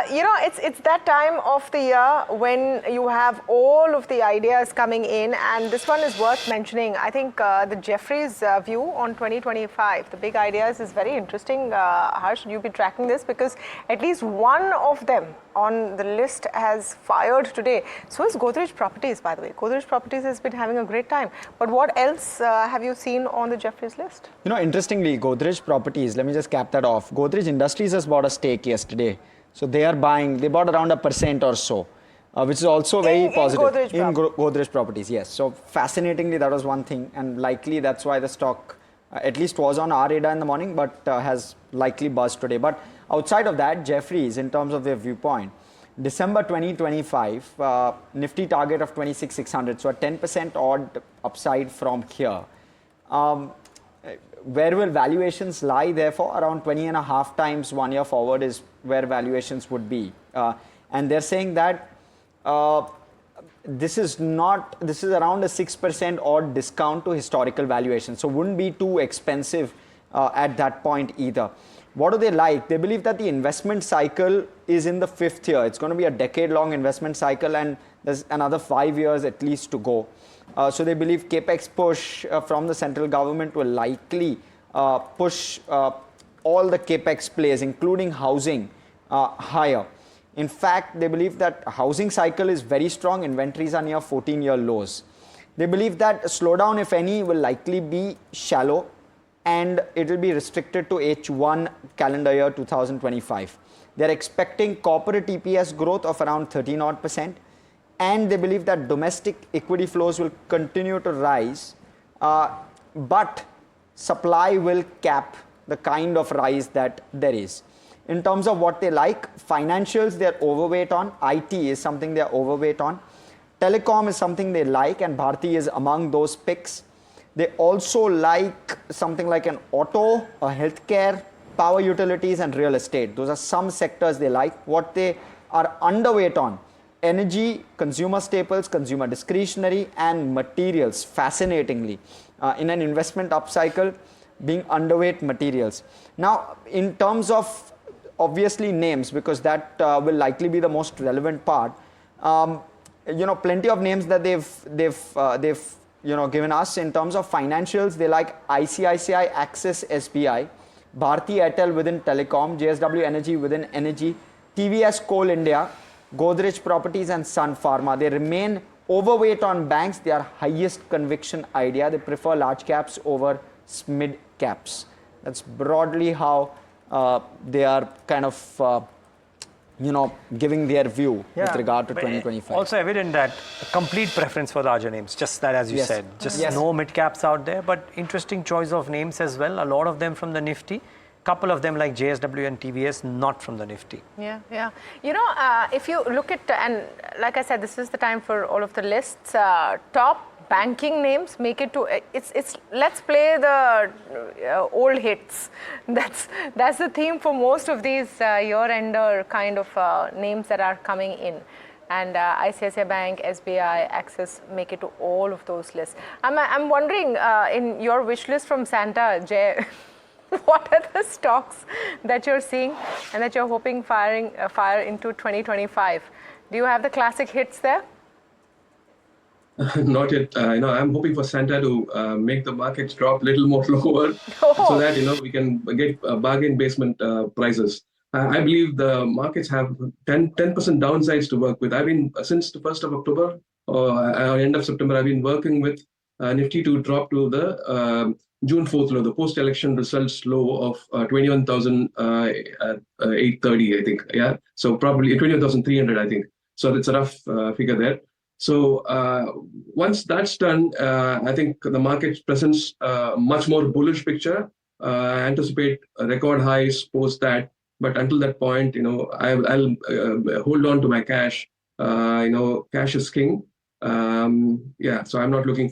it's that time of the year when you have all of the ideas coming in, and this one is worth mentioning. I think the Jefferies view on 2025, the big ideas, is very interesting. Harsh, you'll be tracking this because at least one of them on the list has fired today. So is Godrej Properties, by the way. Godrej Properties has been having a great time. But what else have you seen on the Jefferies list? Interestingly, Godrej Properties, let me just cap that off. Godrej Industries has bought a stake yesterday. So they bought around 1% or so, which is also very positive. In Godrej Properties, yes. So fascinatingly, that was one thing. And likely that's why the stock at least was on our radar in the morning, but has likely buzzed today. But outside of that, Jefferies, in terms of their viewpoint, December 2025, Nifty target of 26,600, so a 10% odd upside from here. Where will valuations lie? Therefore, around 20.5 times 1 year forward is where valuations would be. And they're saying that this is around a 6% odd discount to historical valuation. So wouldn't be too expensive at that point either. What do they like? They believe that the investment cycle is in the 5th year. It's going to be a decade-long investment cycle, and there's another 5 years at least to go. So they believe capex push from the central government will likely push all the capex plays, including housing, higher. In fact, they believe that housing cycle is very strong. Inventories are near 14-year lows. They believe that a slowdown, if any, will likely be shallow, and it will be restricted to H1 calendar year 2025. They're expecting corporate EPS growth of around 13%, and they believe that domestic equity flows will continue to rise, but supply will cap the kind of rise that there is. In terms of what they like, financials they're overweight on, IT is something they're overweight on, telecom is something they like, and Bharti is among those picks. They also like something like an auto, a healthcare, power utilities, and real estate. Those are some sectors they like. What they are underweight on: energy, consumer staples, consumer discretionary, and materials. Fascinatingly, in an investment upcycle, being underweight materials. Now, in terms of obviously names, because that will likely be the most relevant part. Plenty of names that they've given us in terms of financials. They like ICICI, Axis, SBI, Bharti Airtel within telecom, JSW Energy within energy, TVS Coal India, Godrej Properties, and Sun Pharma. They remain overweight on banks. They are highest conviction idea. They prefer large caps over mid caps. That's broadly how they are kind of giving their view with regard to 2025. Also evident that a complete preference for larger names, just that, as you said, just no mid caps out there, but interesting choice of names as well. A lot of them from the Nifty, couple of them like JSW and TVS, not from the Nifty. Yeah. If you look at, and like I said, this is the time for all of the lists, top banking names, make it to let's play the old hits. That's the theme for most of these year-ender kind of names that are coming in. And ICICI Bank, SBI, Axis make it to all of those lists. I'm wondering, in your wish list from Santa, Jay, what are the stocks that you're seeing and that you're hoping fire into 2025? Do you have the classic hits there? Not yet. I'm hoping for Santa to make the markets drop a little more lower, so that we can get bargain basement prices. I believe the markets have 10% downsides to work with. I've been since the 1st of October or end of September. I've been working with Nifty to drop to the June 4th low, the post-election results low of 21,830. I think. Yeah, so probably 21,300. I think. So it's a rough figure there. So once that's done, I think the market presents a much more bullish picture. Anticipate record highs post that, but until that point, I'll hold on to my cash. Cash is king. So I'm not looking